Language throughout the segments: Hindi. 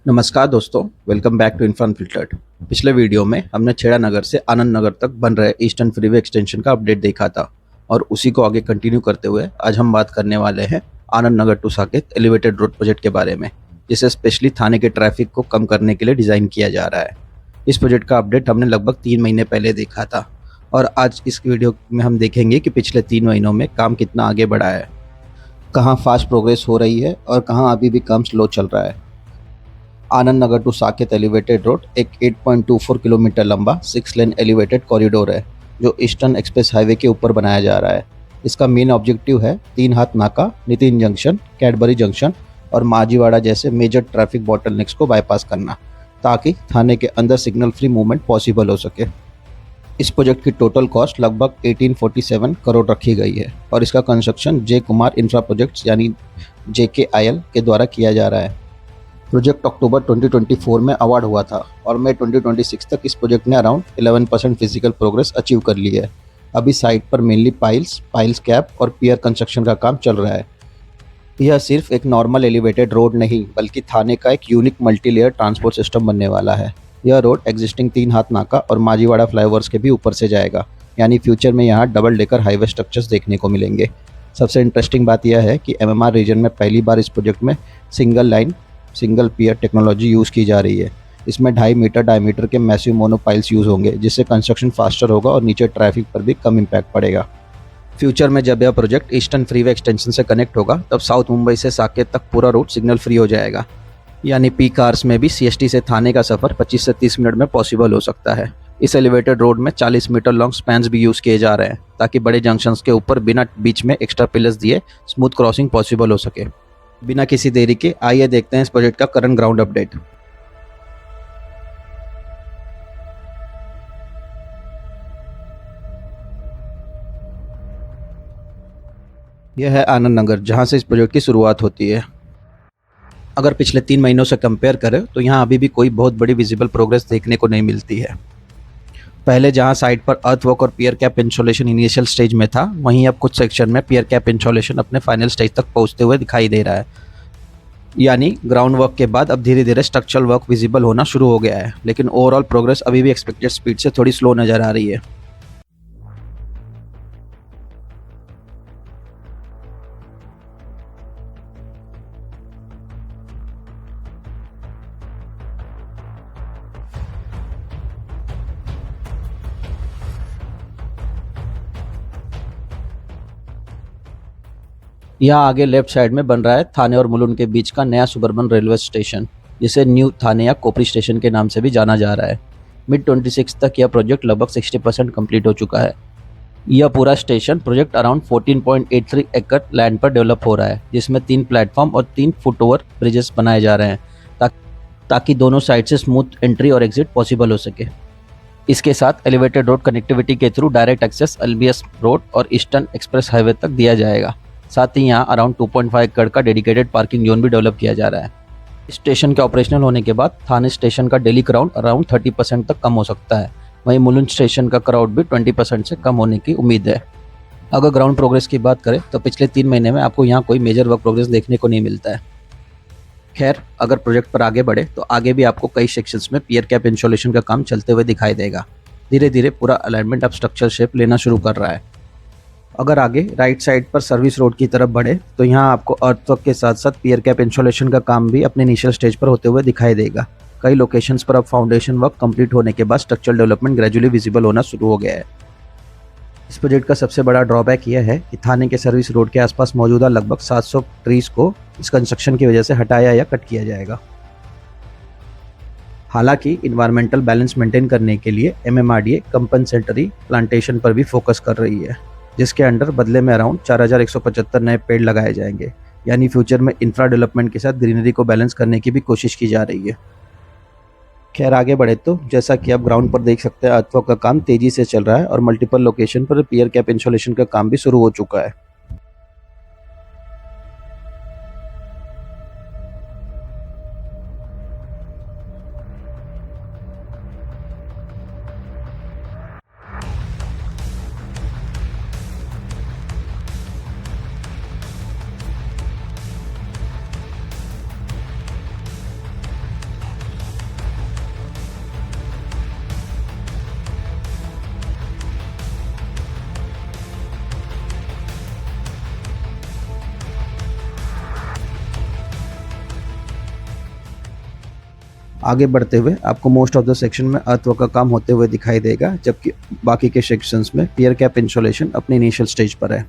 नमस्कार दोस्तों, welcome back to inform filtered. पिछले वीडियो में हमने छेड़ा नगर से आनंद नगर तक बन रहे ईस्टर्न फ्रीवे एक्सटेंशन का अपडेट देखा था और उसी को आगे कंटिन्यू करते हुए आज हम बात करने वाले हैं Anand Nagar to Saket elevated road project के बारे में, जिसे स्पेशली थाने के ट्रैफिक को कम करने के लिए डिज़ाइन किया जा रहा है। इस प्रोजेक्ट का अपडेट हमने लगभग 3 महीने पहले देखा था और आज इस वीडियो में हम देखेंगे कि पिछले 3 महीनों में काम कितना आगे बढ़ा है, कहाँ फास्ट प्रोग्रेस हो रही है और कहाँ अभी भी काम स्लो चल रहा है। आनंद Nagar to Saket elevated road एक 8.24 किलोमीटर लंबा 6 लेन एलिवेटेड कॉरिडोर है जो ईस्टर्न एक्सप्रेस हाईवे के ऊपर बनाया जा रहा है। इसका मेन ऑब्जेक्टिव है 3 हाथ नाका, नितिन जंक्शन, कैडबरी जंक्शन और माजीवाड़ा जैसे मेजर ट्रैफिक बॉटलनेक्स को बाईपास करना, ताकि थाने के अंदर सिग्नल फ्री मूवमेंट पॉसिबल हो सके। इस प्रोजेक्ट की टोटल कॉस्ट लगभग 1847 करोड़ रखी गई है और इसका कंस्ट्रक्शन जे कुमार इंफ्रा प्रोजेक्ट्स यानी JKIL के द्वारा किया जा रहा है। प्रोजेक्ट अक्टूबर 2024 में अवार्ड हुआ था और मई 2026 तक इस प्रोजेक्ट ने अराउंड 11% फिजिकल प्रोग्रेस अचीव कर ली है। अभी साइट पर मेनली पाइल्स कैप और पियर कंस्ट्रक्शन का काम चल रहा है। यह सिर्फ एक नॉर्मल एलिवेटेड रोड नहीं बल्कि थाने का एक unique multi layer transport system बनने वाला है। यह रोड एग्जिस्टिंग 3 हाथ नाका और माजीवाड़ा फ्लाईओवर्स के भी ऊपर से जाएगा, यानी फ्यूचर में यहाँ डबल डेकर हाईवे स्ट्रक्चर्स देखने को मिलेंगे। सबसे इंटरेस्टिंग बात यह है कि MMR रीजन में पहली बार इस प्रोजेक्ट में सिंगल पियर टेक्नोलॉजी यूज़ की जा रही है। इसमें 2.5 मीटर डायमीटर के मैसिव मोनोपाइल्स यूज़ होंगे, जिससे कंस्ट्रक्शन फास्टर होगा और नीचे ट्रैफिक पर भी कम इम्पैक्ट पड़ेगा। फ्यूचर में जब यह प्रोजेक्ट ईस्टर्न फ्रीवे एक्सटेंशन से कनेक्ट होगा तब साउथ मुंबई से साकेत तक पूरा रूट सिग्नल फ्री हो जाएगा, यानी पीक आवर्स में भी CST से थाने का सफ़र 25 से 30 मिनट में पॉसिबल हो सकता है। इस एलिवेटेड रोड में 40 मीटर लॉन्ग स्पैन्स भी यूज़ किए जा रहे हैं, ताकि बड़े जंक्शंस के ऊपर बिना बीच में एक्स्ट्रा पिलर्स दिए स्मूथ क्रॉसिंग पॉसिबल हो सके। बिना किसी देरी के आइए देखते हैं इस प्रोजेक्ट का करंट ग्राउंड अपडेट। यह है आनंद नगर, जहां से इस प्रोजेक्ट की शुरुआत होती है। अगर पिछले 3 महीनों से कंपेयर करें तो यहाँ अभी भी कोई बहुत बड़ी विजिबल प्रोग्रेस देखने को नहीं मिलती है। पहले जहां साइट पर अर्थवर्क और पियर कैप इंस्टॉलेशन इनिशियल स्टेज में था, वहीं अब कुछ सेक्शन में पियर कैप इंस्टॉलेशन अपने फाइनल स्टेज तक पहुंचते हुए दिखाई दे रहा है, यानी ग्राउंड वर्क के बाद अब धीरे धीरे स्ट्रक्चरल वर्क विजिबल होना शुरू हो गया है। लेकिन ओवरऑल प्रोग्रेस अभी भी एक्सपेक्टेड स्पीड से थोड़ी स्लो नजर आ रही है। यहाँ आगे लेफ्ट साइड में बन रहा है थाने और मुलुंड के बीच का नया सुबर्बन रेलवे स्टेशन, जिसे न्यू थाने या कोपरी स्टेशन के नाम से भी जाना जा रहा है। मिड 26 तक यह प्रोजेक्ट लगभग 60% कंप्लीट हो चुका है। यह पूरा स्टेशन प्रोजेक्ट अराउंड 14.83 एकड़ लैंड पर डेवलप हो रहा है, जिसमें 3 प्लेटफॉर्म और 3 फुटओवर ब्रिजेस बनाए जा रहे हैं ताकि दोनों साइड से स्मूथ एंट्री और एग्जिट पॉसिबल हो सके। इसके साथ एलिवेटेड रोड कनेक्टिविटी के through direct access LBS road और ईस्टर्न एक्सप्रेस हाईवे तक दिया जाएगा। साथ ही यहाँ अराउंड 2.5 एकड़ का डेडिकेटेड पार्किंग जोन भी डेवलप किया जा रहा है। स्टेशन के ऑपरेशनल होने के बाद थाने स्टेशन का डेली क्राउड अराउंड 30% तक कम हो सकता है। वहीं मुलुंड स्टेशन का क्राउड भी 20% से कम होने की उम्मीद है। अगर ग्राउंड प्रोग्रेस की बात करें तो पिछले 3 महीने में आपको यहाँ कोई मेजर वर्क प्रोग्रेस देखने को नहीं मिलता है। खैर, अगर प्रोजेक्ट पर आगे बढ़े तो आगे भी आपको कई सेक्शंस में पियर कैप इंस्टॉलेशन का काम चलते हुए दिखाई देगा। धीरे धीरे पूरा अलाइनमेंट अब स्ट्रक्चर शेप लेना शुरू कर रहा है। अगर आगे राइट साइड पर सर्विस रोड की तरफ बढ़े तो यहाँ आपको अर्थवर्क के साथ साथ पियर कैप इंस्टॉलेशन का काम भी अपने इनिशियल स्टेज पर होते हुए दिखाई देगा। कई लोकेशंस पर अब फाउंडेशन वर्क कंप्लीट होने के बाद स्ट्रक्चरल डेवलपमेंट ग्रेजुअली विजिबल होना शुरू हो गया है। इस प्रोजेक्ट का सबसे बड़ा ड्रॉबैक यह है कि थाने के सर्विस रोड के आसपास मौजूदा लगभग 700 ट्रीज को इस कंस्ट्रक्शन की वजह से हटाया या कट किया जाएगा। हालांकि इन्वायरमेंटल बैलेंस मेंटेन करने के लिए MMRDA कंपनसेटरी प्लांटेशन पर भी फोकस कर रही है, जिसके अंडर बदले में अराउंड 4175 नए पेड़ लगाए जाएंगे, यानी फ्यूचर में इंफ्रा डेवलपमेंट के साथ ग्रीनरी को बैलेंस करने की भी कोशिश की जा रही है। खैर, आगे बढ़े तो जैसा कि आप ग्राउंड पर देख सकते हैं, अर्थवर्क का काम तेजी से चल रहा है और मल्टीपल लोकेशन पर पियर कैप इंस्टॉलेशन का काम भी शुरू हो चुका है। आगे बढ़ते हुए आपको मोस्ट ऑफ द सेक्शन में अर्थवर्क का काम होते हुए दिखाई देगा, जबकि बाकी के सेक्शंस में पियर कैप इंस्टॉलेशन अपनी इनिशियल स्टेज पर है।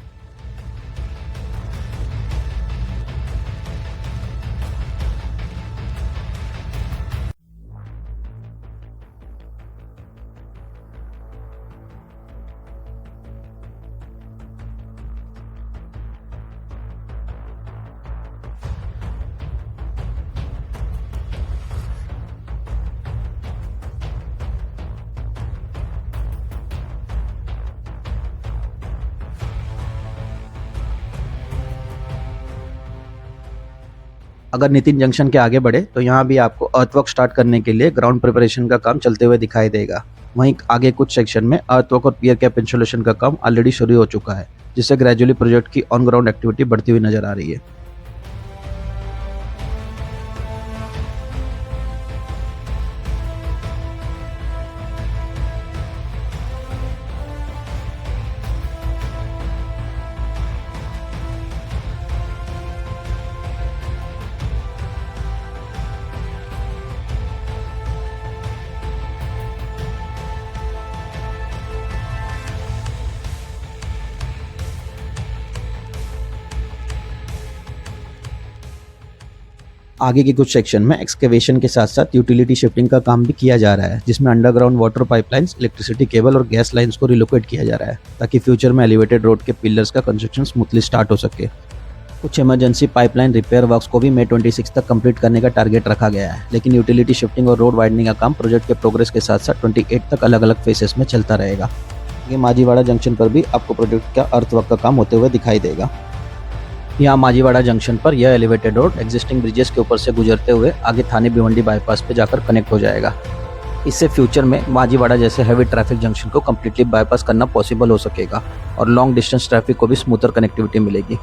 अगर नितिन जंक्शन के आगे बढ़े तो यहाँ भी आपको अर्थवर्क स्टार्ट करने के लिए ग्राउंड प्रिपरेशन का काम चलते हुए दिखाई देगा। वहीं आगे कुछ सेक्शन में अर्थवर्क और पियर कैप इंस्टॉलेशन का काम ऑलरेडी शुरू हो चुका है, जिससे ग्रेजुअली प्रोजेक्ट की ऑन ग्राउंड एक्टिविटी बढ़ती हुई नजर आ रही है। आगे के कुछ सेक्शन में एक्सकेवेशन के साथ साथ यूटिलिटी शिफ्टिंग का काम भी किया जा रहा है, जिसमें underground water pipelines, electricity cable और गैस लाइंस को रिलोकेट किया जा रहा है, ताकि फ्यूचर में एलिवेटेड रोड के पिलर्स का कंस्ट्रक्शन स्मूथली स्टार्ट हो सके। कुछ इमरजेंसी पाइपलाइन रिपेयर वर्क्स को भी मई 26 तक कंप्लीट करने का टारगेट रखा गया है, लेकिन यूटिलिटी शिफ्टिंग और रोड वाइडनिंग का काम प्रोजेक्ट के प्रोग्रेस के साथ साथ 28 तक अलग अलग फेसेस में चलता रहेगा। ये माजीवाड़ा जंक्शन पर भी आपको प्रोजेक्ट का अर्थवर्क का काम होते हुए दिखाई देगा। यहाँ माजीवाड़ा जंक्शन पर यह एलिवेटेड रोड एग्जिस्टिंग ब्रिजेस के ऊपर से गुजरते हुए आगे थाने भिवंडी बाईपास पे जाकर कनेक्ट हो जाएगा। इससे फ्यूचर में माजीवाड़ा जैसे हैवी ट्रैफिक जंक्शन को कम्प्लीटली बाईपास करना पॉसिबल हो सकेगा और लॉन्ग डिस्टेंस ट्रैफिक को भी स्मूथर कनेक्टिविटी मिलेगी।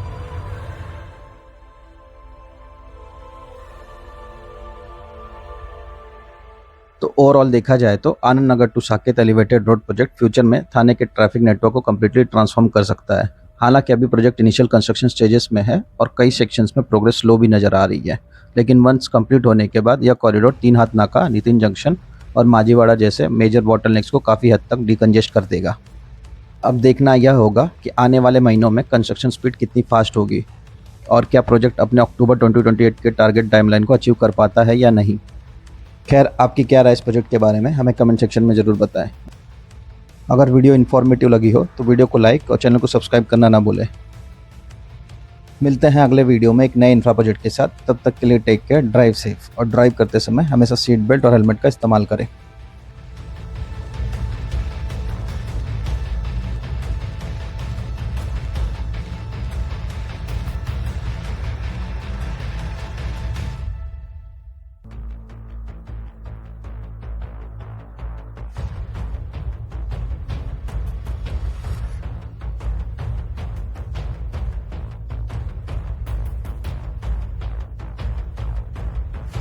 तो ओवरऑल देखा जाए तो Anand Nagar to Saket elevated road project future में थाने के ट्रैफिक नेटवर्क को कम्प्लीटली ट्रांसफॉर्म कर सकता है। हालांकि अभी प्रोजेक्ट इनिशियल कंस्ट्रक्शन स्टेजेस में है और कई सेक्शंस में प्रोग्रेस स्लो भी नजर आ रही है, लेकिन वंस कंप्लीट होने के बाद यह कॉरिडोर तीन हाथ नाका, नितिन जंक्शन और माजीवाड़ा जैसे मेजर बॉटलनेक्स को काफ़ी हद तक डिकंजेस्ट कर देगा। अब देखना यह होगा कि आने वाले महीनों में कंस्ट्रक्शन स्पीड कितनी फास्ट होगी और क्या प्रोजेक्ट अपने अक्टूबर 2028 के टारगेट टाइमलाइन को अचीव कर पाता है या नहीं। खैर, आपकी क्या राय इस प्रोजेक्ट के बारे में हमें कमेंट सेक्शन में ज़रूर बताएं। अगर वीडियो इन्फॉर्मेटिव लगी हो तो वीडियो को लाइक और चैनल को सब्सक्राइब करना ना भूलें। मिलते हैं अगले वीडियो में एक नए इंफ्रा प्रोजेक्ट के साथ। तब तक के लिए टेक केयर, ड्राइव सेफ और ड्राइव करते समय हमेशा सीट बेल्ट और हेलमेट का इस्तेमाल करें।